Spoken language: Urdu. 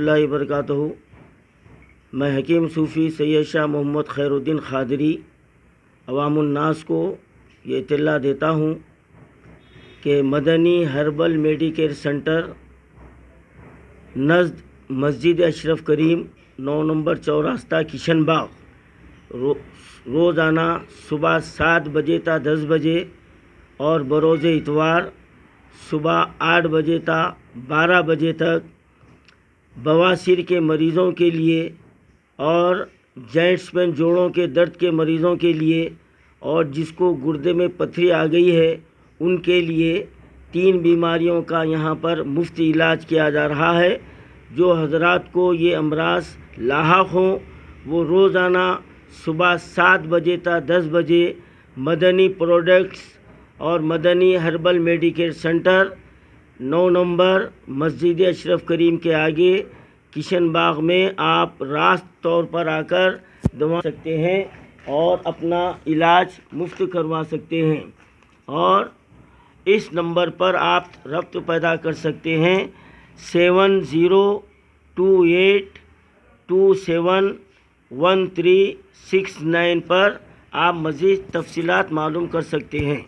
اللہ وبرکاتہ۔ میں حکیم صوفی سید شاہ محمد خیر الدین قادری عوام الناس کو یہ اطلاع دیتا ہوں کہ مدنی ہربل میڈیکل سینٹر نزد مسجد اشرف کریم 9 نمبر چوراستہ کشن باغ روزانہ صبح 7 بجے تا 10 بجے اور بروز اتوار صبح 8 بجے تا 12 بجے تک بواسیر کے مریضوں کے لیے اور جوائنٹس پین جوڑوں کے درد کے مریضوں کے لیے اور جس کو گردے میں پتھری آ گئی ہے ان کے لیے 3 بیماریوں کا یہاں پر مفت علاج کیا جا رہا ہے۔ جو حضرات کو یہ امراض لاحق ہوں وہ روزانہ صبح 7 بجے تا 10 بجے مدنی پروڈکٹس اور مدنی ہربل میڈیکل سینٹر 9 نمبر مسجد اشرف کریم کے آگے کشن باغ میں آپ راست طور پر آ کر دوا سکتے ہیں اور اپنا علاج مفت کروا سکتے ہیں، اور اس نمبر پر آپ رابطہ پیدا کر سکتے ہیں 7028271369 پر آپ مزید تفصیلات معلوم کر سکتے ہیں۔